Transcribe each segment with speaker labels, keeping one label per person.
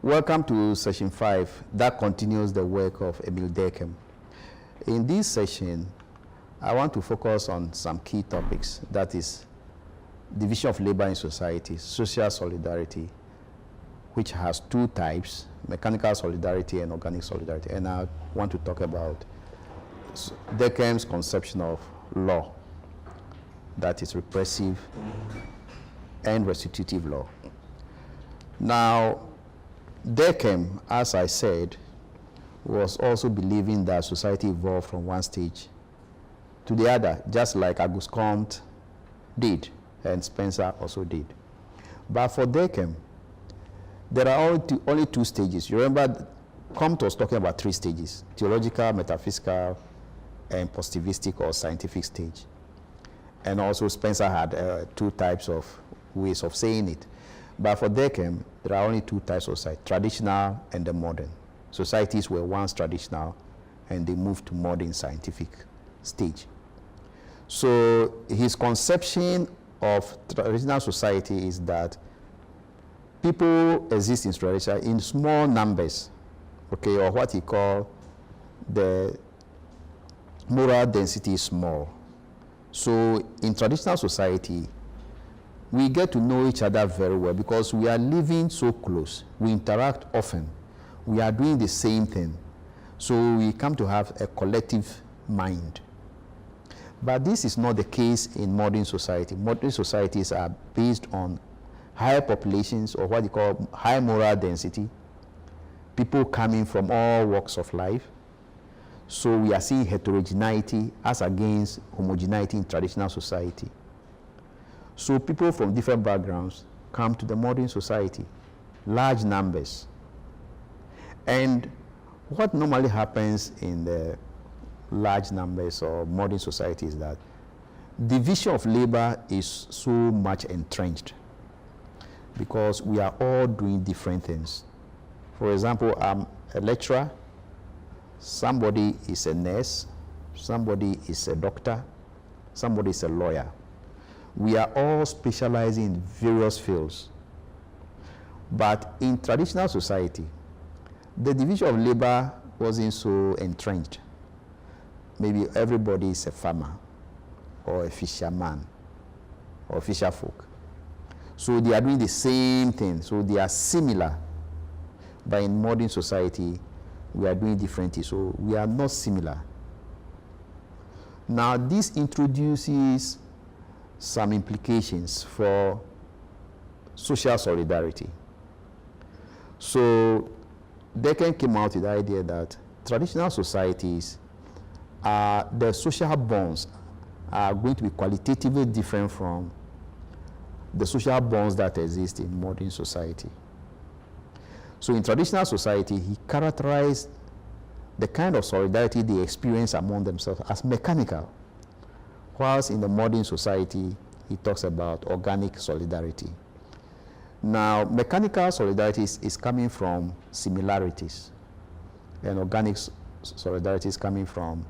Speaker 1: Welcome to session 5 that continues the work of Emil Durkheim. In this session, I want to focus on some key topics, that is division of labor in society, social solidarity, which has two types, mechanical solidarity and organic solidarity. And I want to talk about Durkheim's conception of law, that is repressive and restitutive law. Now, Durkheim, as I said, was also believing that society evolved from one stage to the other, just like Auguste Comte did and Spencer also did. But for Durkheim, there are only two stages. You remember, Comte was talking about 3 stages: theological, metaphysical, and positivistic or scientific stage. And also Spencer had 2 types of ways of saying it. But for Durkheim, there are only 2 types of society, traditional and the modern. Societies were once traditional and they moved to modern scientific stage. So his conception of traditional society is that people exist in society in small numbers, okay, or what he called the moral density is small. So in traditional society, we get to know each other very well because we are living so close. We interact often. We are doing the same thing. So we come to have a collective mind. But this is not the case in modern society. Modern societies are based on higher populations, or what you call high moral density, people coming from all walks of life. So we are seeing heterogeneity as against homogeneity in traditional society. So people from different backgrounds come to the modern society, large numbers. And what normally happens in the large numbers or modern society is that division of labor is so much entrenched because we are all doing different things. For example, I'm a lecturer, somebody is a nurse, somebody is a doctor, somebody is a lawyer. We are all specializing in various fields. But in traditional society, the division of labor wasn't so entrenched. Maybe everybody is a farmer or a fisherman or fisher folk. So they are doing the same thing. So they are similar. But in modern society, we are doing different things. So we are not similar. Now, this introduces some implications for social solidarity. So Durkheim came out with the idea that traditional societies, the social bonds are going to be qualitatively different from the social bonds that exist in modern society. So in traditional society, he characterized the kind of solidarity they experience among themselves as mechanical, whilst in the modern society, he talks about organic solidarity. Now, mechanical solidarity is coming from similarities, and organic solidarity is coming from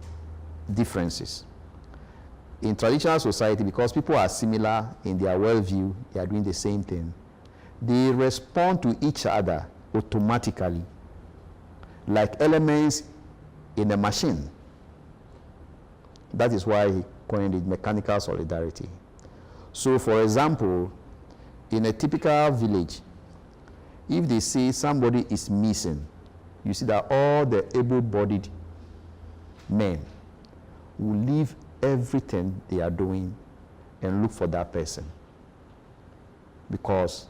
Speaker 1: differences. In traditional society, because people are similar in their worldview, they are doing the same thing, they respond to each other automatically, like elements in a machine. That is why he coined it mechanical solidarity. So, for example, in a typical village, if they say somebody is missing, you see that all the able-bodied men will leave everything they are doing and look for that person, because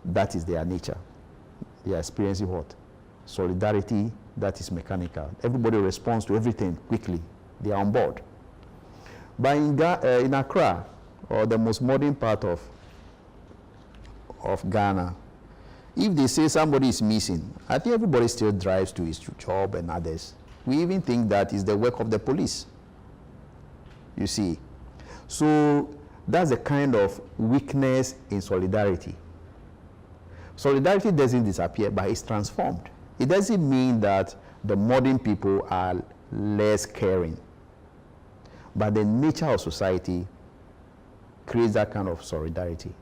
Speaker 1: that is their nature. They are experiencing what? Solidarity that is mechanical. Everybody responds to everything quickly. They are on board. But in Accra, or the most modern part of Ghana, if they say somebody is missing, I think everybody still drives to his job and others. We even think that is the work of the police. You see. So that's a kind of weakness in solidarity. Solidarity doesn't disappear, but it's transformed. It doesn't mean that the modern people are less caring. But the nature of society creates that kind of solidarity.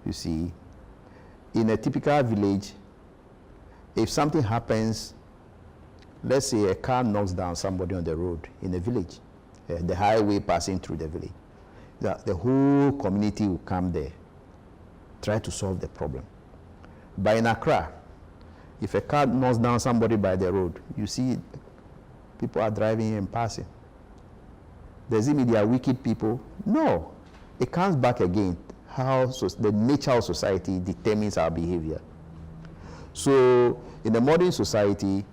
Speaker 1: You see, in a typical village, if something happens, let's say a car knocks down somebody on the road in a village, the highway passing through the village, the whole community will come there, try to solve the problem. But in Accra, if a car knocks down somebody by the road, you see people are driving and passing. Does it mean they are wicked people? No. It comes back again, how the nature of society determines our behavior. So in the modern society,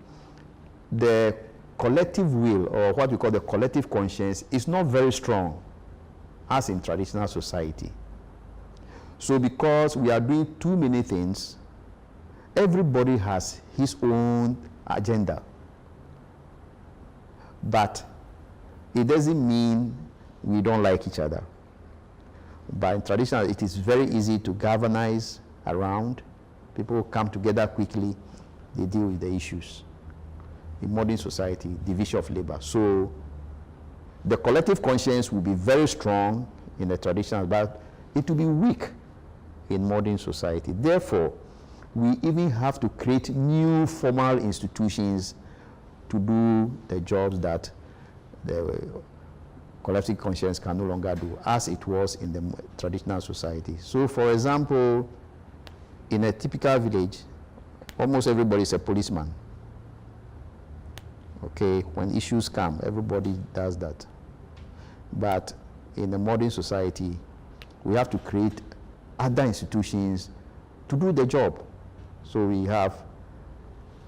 Speaker 1: the collective will, or what we call the collective conscience, is not very strong as in traditional society. So because we are doing too many things, everybody has his own agenda. But it doesn't mean we don't like each other. But in traditional, it is very easy to galvanize around. People come together quickly, they deal with the issues. In modern society, division of labor. So the collective conscience will be very strong in the traditional, but it will be weak in modern society. Therefore, we even have to create new formal institutions to do the jobs that the collective conscience can no longer do, as it was in the traditional society. So, for example, in a typical village, almost everybody is a policeman. Okay, when issues come, everybody does that. But in a modern society, we have to create other institutions to do the job. So we have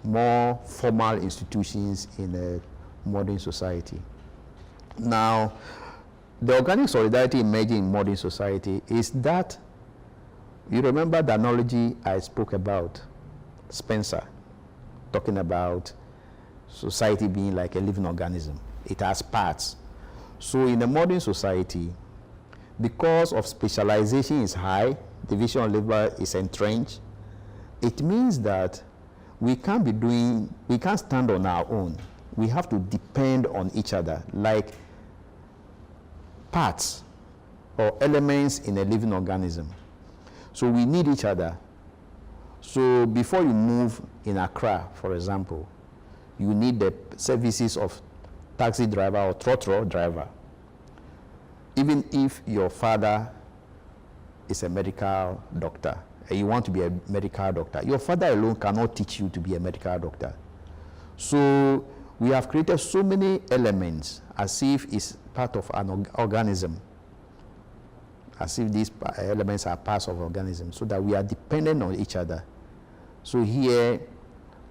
Speaker 1: more formal institutions in a modern society. Now, the organic solidarity emerging in modern society is that, you remember the analogy I spoke about, Spencer, talking about society being like a living organism. It has parts. So in a modern society, because of specialization is high, division of labor is entrenched, it means that we can't stand on our own. We have to depend on each other, like parts or elements in a living organism. So we need each other. So before you move in Accra, for example, you need the services of taxi driver or trotro driver. Even if your father is a medical doctor and you want to be a medical doctor, your father alone cannot teach you to be a medical doctor. So we have created so many elements as if it's part of an organism, as if these elements are parts of organism, so that we are dependent on each other. So here,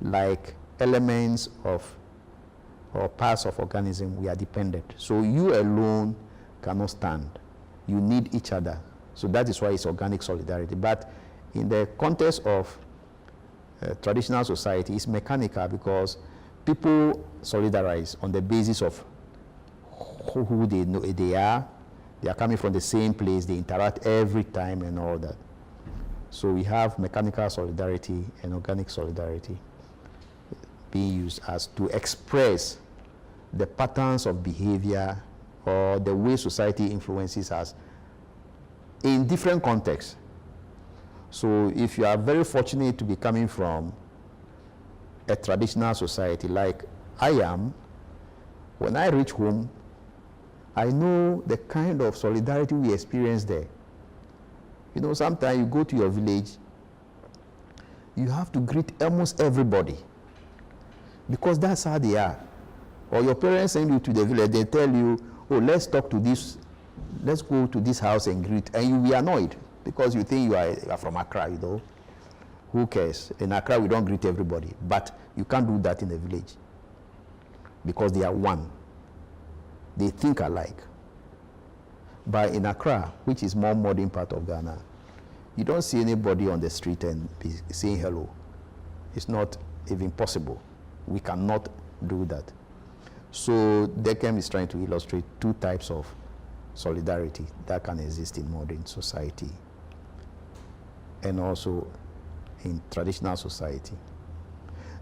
Speaker 1: like elements of or parts of organism, we are dependent. So you alone cannot stand. You need each other. So that is why it's organic solidarity. But in the context of traditional society, it's mechanical because people solidarize on the basis of who they know they are. They are coming from the same place. They interact every time and all that. So we have mechanical solidarity and organic solidarity being used as to express the patterns of behavior or the way society influences us in different contexts. So if you are very fortunate to be coming from a traditional society like I am, when I reach home, I know the kind of solidarity we experience there. You know, sometimes you go to your village, you have to greet almost everybody because that's how they are. Or your parents send you to the village, they tell you, oh, let's talk to this, let's go to this house and greet, and you'll be annoyed because you think you are from Accra, you know. Who cares? In Accra, we don't greet everybody, but you can't do that in the village because they are one. They think alike. But in Accra, which is more modern part of Ghana, you don't see anybody on the street and be saying hello. It's not even possible. We cannot do that. So Dechem is trying to illustrate two types of solidarity that can exist in modern society and also in traditional society.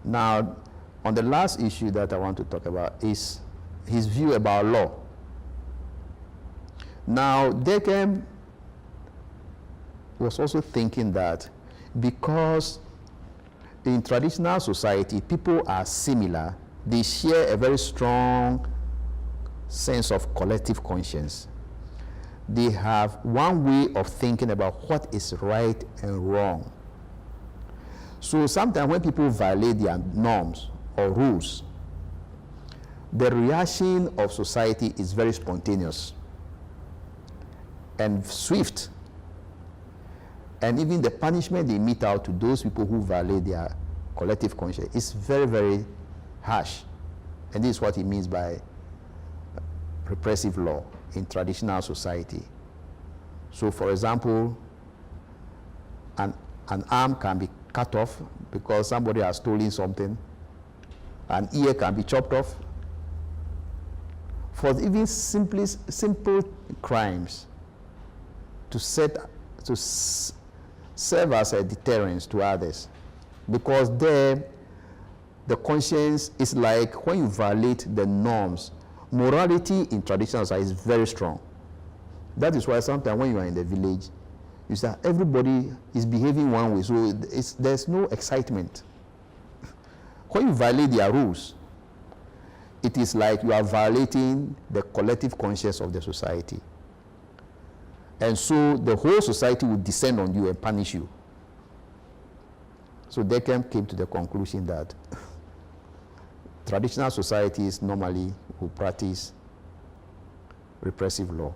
Speaker 1: Now, on the last issue that I want to talk about is his view about law. Now, Dechem was also thinking that Because in traditional society, people are similar. They share a very strong sense of collective conscience. They have one way of thinking about what is right and wrong. So sometimes when people violate their norms or rules, the reaction of society is very spontaneous and swift. And even the punishment they mete out to those people who violate their collective conscience is very, very harsh. And this is what it means by repressive law in traditional society. So, for example, an arm can be cut off because somebody has stolen something. An ear can be chopped off. For even simple crimes to serve as a deterrence to others, because there the conscience is like when you violate the norms. Morality in traditional society is very strong. That is why sometimes when you are in the village, you say everybody is behaving one way, so there's no excitement. When you violate their rules, it is like you are violating the collective conscience of the society. And so the whole society will descend on you and punish you. So Deckham came to the conclusion that traditional societies normally will practice repressive law,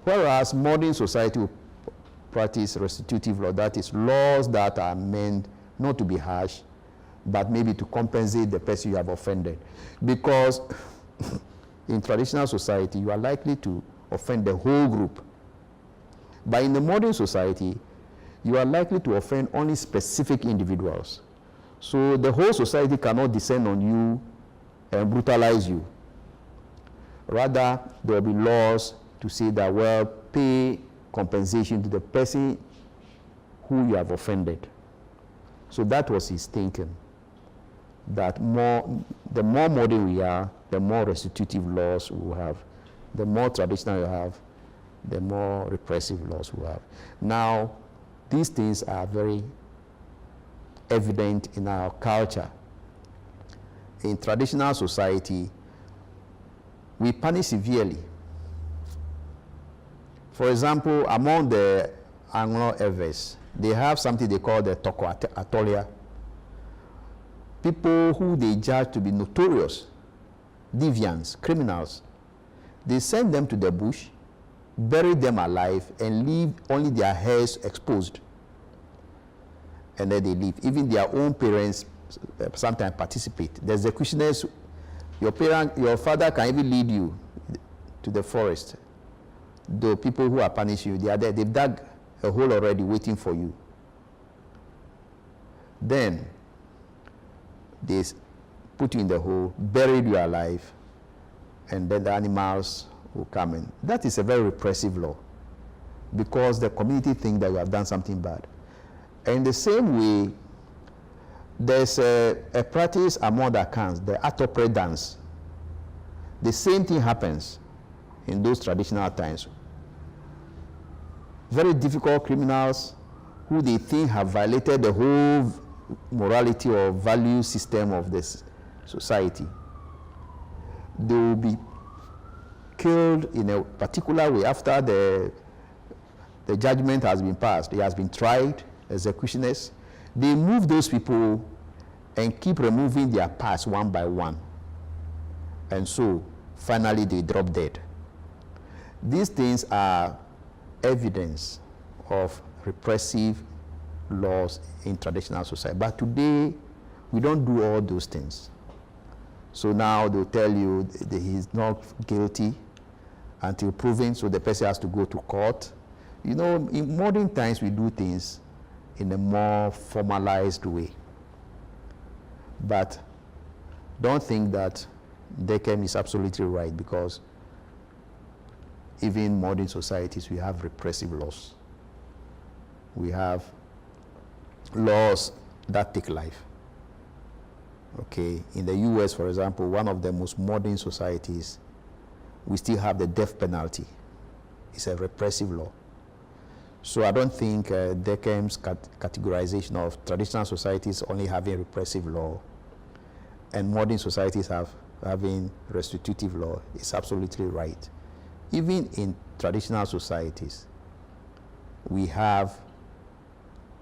Speaker 1: whereas modern society will practice restitutive law, that is, laws that are meant not to be harsh, but maybe to compensate the person you have offended. Because in traditional society, you are likely to offend the whole group. But in the modern society, you are likely to offend only specific individuals. So the whole society cannot descend on you and brutalize you. Rather, there will be laws to say that, well, pay compensation to the person who you have offended. So that was his thinking, that the more modern we are, the more restitutive laws we will have. The more traditional you have, the more repressive laws we have. Now, these things are very evident in our culture. In traditional society, we punish severely. For example, among the Anglo-Evers, they have something they call the toko atolia. People who they judge to be notorious, deviants, criminals, they send them to the bush, bury them alive, and leave only their hairs exposed. And then they leave. Even their own parents sometimes participate. The executioners, your father can even lead you to the forest. The people who are punishing you, they are there. They've dug a hole already waiting for you. Then they put you in the hole, buried you alive, and then the animals will come in. That is a very repressive law, because the community think that you have done something bad. And in the same way, there's a practice among the Akans, the atopre dance. The same thing happens in those traditional times. Very difficult criminals who they think have violated the whole morality or value system of this society. They will be killed in a particular way after the judgment has been passed. It has been tried, executioners. They move those people and keep removing their parts one by one. And so finally they drop dead. These things are evidence of repressive laws in traditional society. But today, we don't do all those things. So now they'll tell you that he's not guilty until proven, so the person has to go to court. You know, in modern times, we do things in a more formalized way. But don't think that Deckham is absolutely right, because even in modern societies, we have repressive laws. We have laws that take life. Okay, in the US, for example, one of the most modern societies, we still have the death penalty. It's a repressive law. So I don't think Deckham's categorization of traditional societies only having repressive law and modern societies having restitutive law is absolutely right. Even in traditional societies, we have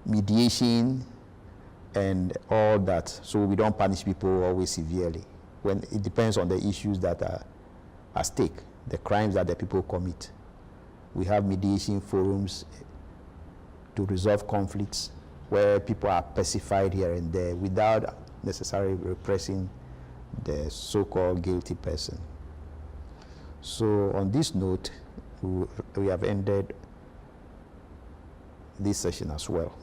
Speaker 1: mediation and all that, so we don't punish people always severely. When it depends on the issues that are at stake, the crimes that the people commit. We have mediation forums to resolve conflicts where people are pacified here and there without necessarily repressing the so-called guilty person. So on this note, we have ended this session as well.